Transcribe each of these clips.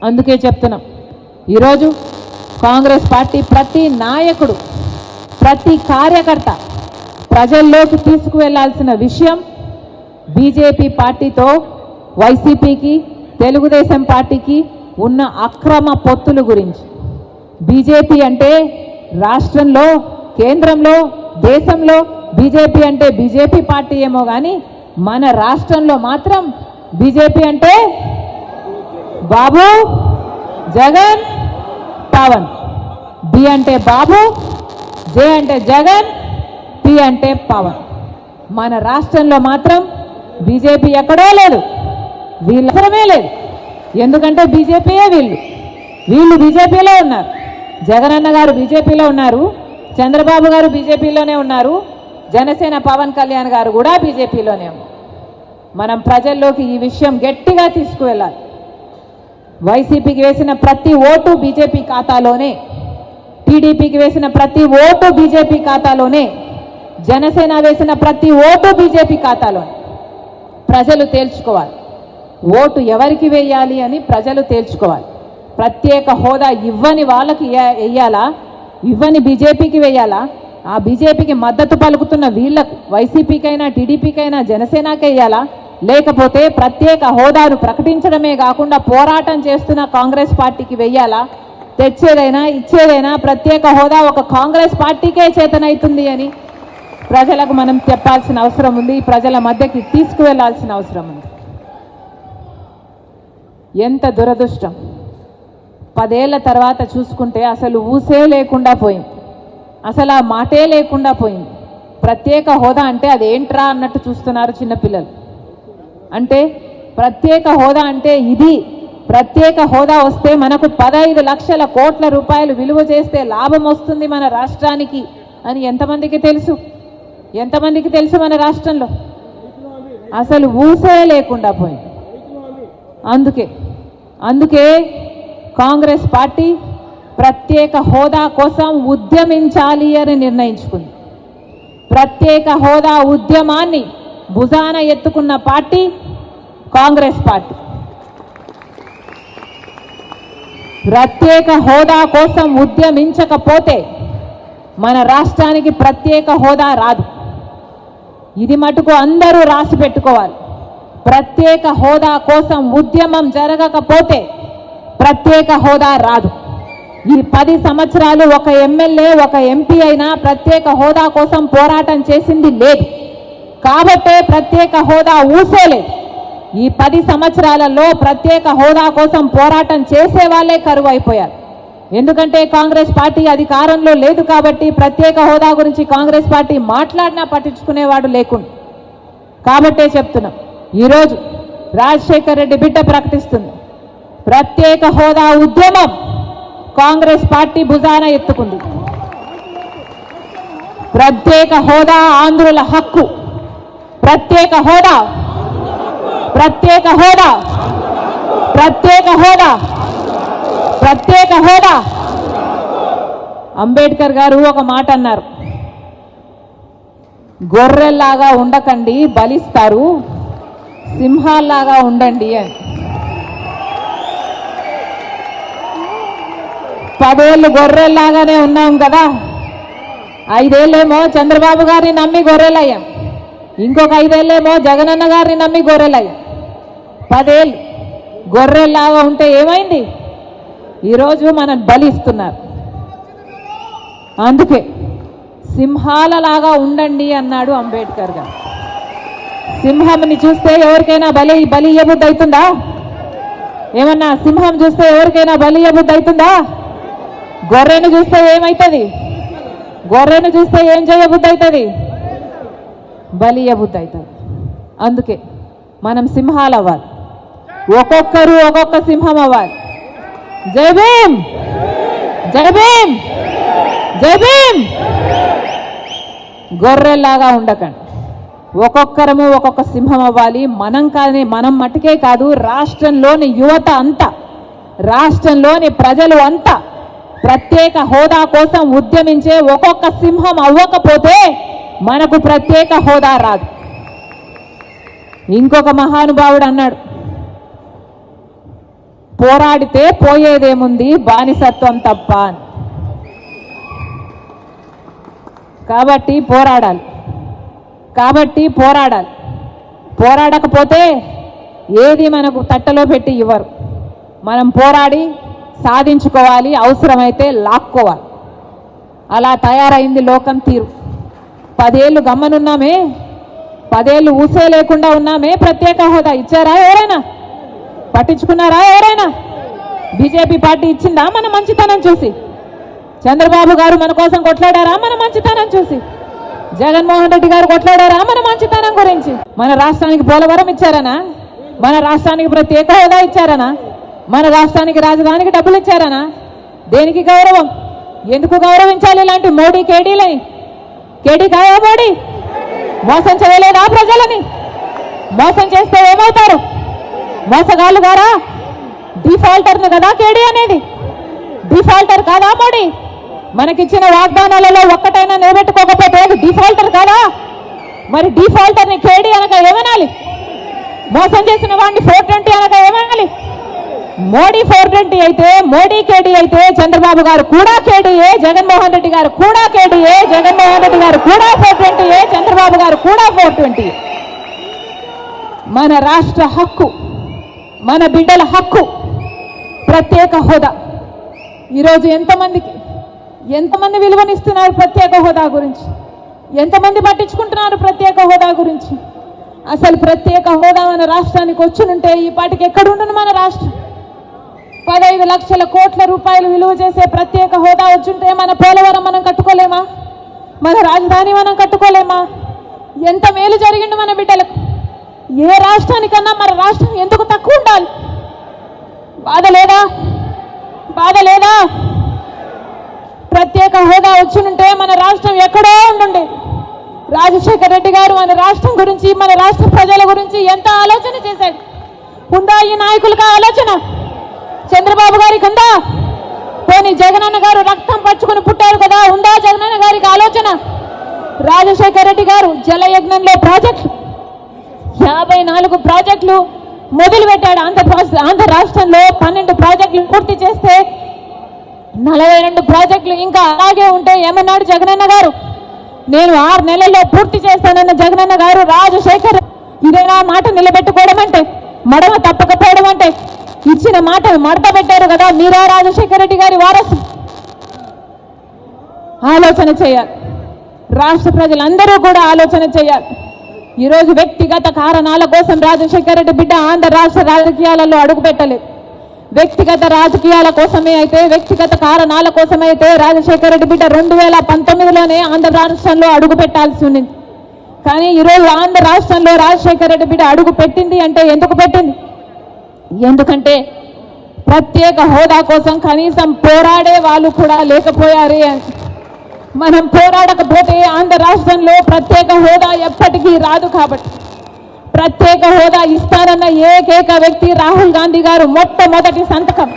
అందుకే చెప్తున్నాం, ఈరోజు కాంగ్రెస్ పార్టీ ప్రతి నాయకుడు, ప్రతి కార్యకర్త ప్రజల్లోకి తీసుకువెళ్లాల్సిన విషయం బీజేపీ పార్టీతో వైసీపీకి, తెలుగుదేశం పార్టీకి ఉన్న అక్రమ పొత్తుల గురించి. బీజేపీ అంటే రాష్ట్రంలో, కేంద్రంలో, దేశంలో బీజేపీ అంటే బీజేపీ పార్టీ ఏమో కానీ మన రాష్ట్రంలో మాత్రం బీజేపీ అంటే బాబు, జగన్, పవన్. బి అంటే బాబు, జే అంటే జగన్, పి అంటే పవన్. మన రాష్ట్రంలో మాత్రం బీజేపీ ఎక్కడో లేదు, వీళ్ళ అవసరమే లేదు. ఎందుకంటే బీజేపీయే వీళ్ళు బీజేపీలో ఉన్నారు. జగనన్న గారు బీజేపీలో ఉన్నారు, చంద్రబాబు గారు బీజేపీలోనే ఉన్నారు, జనసేన పవన్ కళ్యాణ్ గారు కూడా బీజేపీలోనే ఉన్నారు. మనం ప్రజల్లోకి ఈ విషయం గట్టిగా తీసుకువెళ్ళాలి. వైసీపీకి వేసిన ప్రతి ఓటు బీజేపీ ఖాతాలోనే, టీడీపీకి వేసిన ప్రతి ఓటు బీజేపీ ఖాతాలోనే, జనసేన వేసిన ప్రతి ఓటు బీజేపీ ఖాతాలోనే. ప్రజలు తేల్చుకోవాలి, ఓటు ఎవరికి వేయాలి అని ప్రజలు తేల్చుకోవాలి. ప్రత్యేక హోదా ఇవ్వని వాళ్ళకి వేయాలా, ఇవ్వని బీజేపీకి వేయాలా, ఆ బీజేపీకి మద్దతు పలుకుతున్న వీళ్లకు, వైసీపీకైనా టీడీపీకైనా జనసేనకి వేయాలా, లేకపోతే ప్రత్యేక హోదాను ప్రకటించడమే కాకుండా పోరాటం చేస్తున్న కాంగ్రెస్ పార్టీకి వెయ్యాలా? తెచ్చేదైనా ఇచ్చేదైనా ప్రత్యేక హోదా ఒక కాంగ్రెస్ పార్టీకే చేతనైతుంది అని ప్రజలకు మనం చెప్పాల్సిన అవసరం ఉంది, ప్రజల మధ్యకి తీసుకువెళ్లాల్సిన అవసరం ఉంది. ఎంత దురదృష్టం, 10 ఏళ్ల తర్వాత చూసుకుంటే అసలు ఊసే లేకుండా పోయింది, అసలు ఆ మాటే లేకుండా పోయింది. ప్రత్యేక హోదా అంటే అదేంట్రా అన్నట్టు చూస్తున్నారు చిన్నపిల్లలు. అంటే ప్రత్యేక హోదా అంటే ఇది, ప్రత్యేక హోదా వస్తే మనకు 15 లక్షల కోట్ల రూపాయలు విలువ చేస్తే లాభం వస్తుంది మన రాష్ట్రానికి అని ఎంతమందికి తెలుసు? ఎంతమందికి తెలుసు? మన రాష్ట్రంలో అసలు ఊసే లేకుండా పోయింది. అందుకే కాంగ్రెస్ పార్టీ ప్రత్యేక హోదా కోసం ఉద్యమించాలి అని నిర్ణయించుకుంది. ప్రత్యేక హోదా ఉద్యమాన్ని భుజాన ఎత్తుకున్న పార్టీ కాంగ్రెస్ పార్టీ. ప్రత్యేక హోదా కోసం ఉద్యమించకపోతే మన రాష్ట్రానికి ప్రత్యేక హోదా రాదు. ఇది మటుకు అందరూ రాసి పెట్టుకోవాలి. ప్రత్యేక హోదా కోసం ఉద్యమం జరగకపోతే ప్రత్యేక హోదా రాదు. ఈ 10 సంవత్సరాలు ఒక ఎమ్మెల్యే, ఒక ఎంపీ అయినా ప్రత్యేక హోదా కోసం పోరాటం చేసింది లేదు. కాబట్టే ప్రత్యేక హోదా ఊసేలేదు. ఈ 10 సంవత్సరాలలో ప్రత్యేక హోదా కోసం పోరాటం చేసే వాళ్ళే కరువు అయిపోయారు. ఎందుకంటే కాంగ్రెస్ పార్టీ అధికారంలో లేదు కాబట్టి ప్రత్యేక హోదా గురించి కాంగ్రెస్ పార్టీ మాట్లాడినా పట్టించుకునేవాడు లేకుండా. కాబట్టే చెప్తున్నాం, ఈరోజు రాజశేఖర్ రెడ్డి బిడ్డ ప్రకటిస్తుంది, ప్రత్యేక హోదా ఉద్యమం కాంగ్రెస్ పార్టీ భుజాన ఎత్తుకుంది. ప్రత్యేక హోదా ఆంధ్రుల హక్కు. ప్రత్యేక హోదా, ప్రత్యేక హోదా, ప్రత్యేక హోదా, ప్రత్యేక హోదా. అంబేద్కర్ గారు ఒక మాట అన్నారు, గొర్రెల్లాగా ఉండకండి బలిస్తారు, సింహాల్లాగా ఉండండి అని. 10 ఏళ్ళు గొర్రెల్లాగానే ఉన్నాం కదా, 5 ఏళ్ళేమో చంద్రబాబు గారిని నమ్మి గొర్రెలయ్యాం, ఇంకొక 5 ఏళ్ళేమో జగనన్న గారిని నమ్మి గొర్రెలయ్యాం. 10 ఏళ్ళు గొర్రెల్లాగా ఉంటే ఏమైంది? ఈరోజు మనం బలిస్తున్నారు. అందుకే సింహాలలాగా ఉండండి అన్నాడు అంబేద్కర్ గారు. సింహంని చూస్తే ఎవరికైనా బలి ఇయ్యబుద్ధి అవుతుందా? ఏమన్నా సింహం చూస్తే ఎవరికైనా బలి ఇయ్యబుద్ధి అవుతుందా? గొర్రెను చూస్తే ఏమవుతుంది? గొర్రెను చూస్తే ఏం చేయబుద్ధి అవుతుంది? బలి ఇయ్యబుద్ధి అవుతుంది. అందుకే మనం సింహాలు అవ్వాలి, ఒక్కొక్కరు ఒక్కొక్క సింహం అవ్వాలి. జై భీమ్, జై భీమ్, జై భీమ్. గొర్రెల్లాగా ఉండకండి, ఒక్కొక్కరము ఒక్కొక్క సింహం అవ్వాలి. మనం మటుకే కాదు, రాష్ట్రంలోని యువత అంతా, రాష్ట్రంలోని ప్రజలు అంతా ప్రత్యేక హోదా కోసం ఉద్యమించే ఒక్కొక్క సింహం అవ్వకపోతే మనకు ప్రత్యేక హోదా రాదు. ఇంకొక మహానుభావుడు అన్నాడు, పోరాడితే పోయేదేముంది బానిసత్వం తప్ప అని. కాబట్టి పోరాడాలి. పోరాడకపోతే ఏది మనకు తట్టలో పెట్టి ఇవ్వరు. మనం పోరాడి సాధించుకోవాలి, అవసరమైతే లాక్కోవాలి. అలా తయారైంది లోకం తీరు. 10 ఏళ్ళు గమ్మనున్నామే, 10 ఏళ్ళు ఊసే లేకుండా ఉన్నామే. ప్రత్యేక హోదా ఇచ్చారా ఎవరైనా? పట్టించుకున్నారా ఎవరైనా? బీజేపీ పార్టీ ఇచ్చిందా మన మంచితనం చూసి? చంద్రబాబు గారు మన కోసం కొట్లాడారా మన మంచితనం చూసి? జగన్మోహన్ రెడ్డి గారు కొట్లాడారా మన మంచితనం గురించి? మన రాష్ట్రానికి పోలవరం ఇచ్చారనా? మన రాష్ట్రానికి ప్రత్యేక హోదా ఇచ్చారనా? మన రాష్ట్రానికి రాజధానికి డబ్బులు ఇచ్చారనా? దేనికి గౌరవం? ఎందుకు గౌరవించాలి ఇలాంటి మోడీ కేడీలని? కేడీ కాయా మోడీ? మోసం చేయలేదా ప్రజలని? మోసం చేస్తే ఏమవుతారు? మోసగాళ్ళు గారా? డిఫాల్టర్ను కదా కేడీ అనేది. డిఫాల్టర్ కాదా మోడీ? మనకిచ్చిన వాగ్దానాలలో ఒక్కటైనా నిలబెట్టుకోకపోతే అది డిఫాల్టర్ కాదా? మరి డిఫాల్టర్ని కేడీ అనక ఏమనాలి? మోసం చేసిన వాడిని 420 అనక ఏమనాలి? మోడీ 420 అయితే, మోడీ కేడీ అయితే చంద్రబాబు గారు కూడా కేడీయే, జగన్మోహన్ రెడ్డి గారు కూడా కేడీయే, జగన్మోహన్ రెడ్డి గారు కూడా 420, చంద్రబాబు గారు కూడా 420. మన రాష్ట్ర హక్కు, మన బిడ్డల హక్కు ప్రత్యేక హోదా. ఈరోజు ఎంతమంది విలువనిస్తున్నారు ప్రత్యేక హోదా గురించి? ఎంతమంది పట్టించుకుంటున్నారు ప్రత్యేక హోదా గురించి? అసలు ప్రత్యేక హోదా మన రాష్ట్రానికి వచ్చునుంటే ఈ పాటికి ఎక్కడుండును మన రాష్ట్రం? 15 లక్షల కోట్ల రూపాయలు విలువ చేసే ప్రత్యేక హోదా వచ్చుంటే మన పోలవరం మనం కట్టుకోలేమా? మన రాజధాని మనం కట్టుకోలేమా? ఎంత మేలు జరిగింది మన బిడ్డలకు. ఏ రాష్ట్రానికన్నా మన రాష్ట్రం ఎందుకు తక్కువ ఉండాలి? బాధ లేదా? ప్రత్యేక హోదా వచ్చునుంటే మన రాష్ట్రం ఎక్కడో ఉండుండే. రాజశేఖర్ రెడ్డి గారు మన రాష్ట్రం గురించి, మన రాష్ట్ర ప్రజల గురించి ఎంత ఆలోచన చేశాడు. ఉందా ఈ నాయకులకు ఆలోచన? చంద్రబాబు గారికి ఉందా? పోనీ జగనన్న గారు రక్తం పచ్చుకుని పుట్టారు కదా, ఉందా జగనన్న గారికి ఆలోచన? రాజశేఖర్ రెడ్డి గారు జలయజ్ఞంలో ప్రాజెక్టులు 54 ప్రాజెక్టులు మొదలుపెట్టాడు. ఆంధ్ర రాష్ట్రంలో 12 ప్రాజెక్టులు పూర్తి చేస్తే 42 ప్రాజెక్టులు ఇంకా అలాగే ఉంటే ఏమన్నాడు జగనన్న గారు? నేను 6 నెలల్లో పూర్తి చేస్తానన్న జగనన్న గారు రాజశేఖర్ ఇదేనా మాట నిలబెట్టుకోవడం అంటే? మడమ తప్పకపోవడం అంటే? ఇచ్చిన మాటను మడత పెట్టారు కదా, మీరా రాజశేఖర రెడ్డి గారి వారసు? ఆలోచన చేయాలి. రాష్ట్ర ప్రజలందరూ కూడా ఆలోచన చేయాలి. ఈరోజు వ్యక్తిగత కారణాల కోసం రాజశేఖర రెడ్డి బిడ్డ ఆంధ్ర రాష్ట్ర రాజకీయాలలో అడుగుపెట్టలేదు. వ్యక్తిగత రాజకీయాల కోసమే అయితే, వ్యక్తిగత కారణాల కోసమైతే రాజశేఖర రెడ్డి బిడ్డ 2019లోనే ఆంధ్ర రాష్ట్రంలో అడుగు పెట్టాల్సి ఉండింది. కానీ ఈరోజు ఆంధ్ర రాష్ట్రంలో రాజశేఖర రెడ్డి బిడ్డ అడుగు పెట్టింది అంటే ఎందుకు పెట్టింది? ఎందుకంటే ప్రత్యేక హోదా కోసం కనీసం పోరాడే వాళ్ళు కూడా లేకపోయారే అని. మనం పోరాడకపోతే ఆంధ్ర రాష్ట్రంలో ప్రత్యేక హోదా ఎప్పటికీ రాదు. కాబట్టి ప్రత్యేక హోదా ఇస్తారన్న ఏకైక వ్యక్తి రాహుల్ గాంధీ గారు. మొట్టమొదటి సంతకం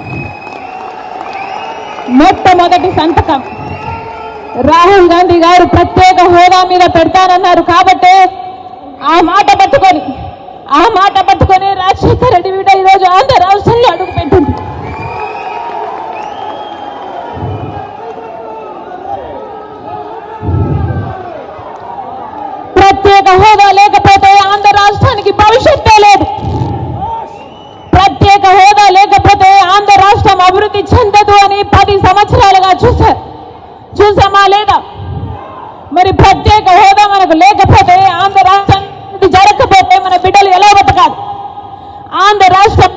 రాహుల్ గాంధీ గారు ప్రత్యేక హోదా మీద పెడతానన్నారు. కాబట్టి ఆ మాట పట్టుకొని రాజశేఖర రెడ్డి బిడ్డ ఈరోజు ఆంధ్ర రాష్ట్రంలో అడుగు పెట్టింది. ప్రత్యేక హోదా లేకపోతే ఆంధ్ర రాష్ట్రానికి భవిష్యత్తే లేదు. ప్రత్యేక హోదా లేకపోతే ఆంధ్ర రాష్ట్రం అభివృద్ధి చెందదు అని 10 సంవత్సరాలుగా చూసామా లేదా? మరి ప్రత్యేక హోదా మనకు లేకపోతే, ఆంధ్ర రాష్ట్రం జరగకపోతే మన బిడ్డలు ఎలా బతకాలి? ఆంధ్ర రాష్ట్రం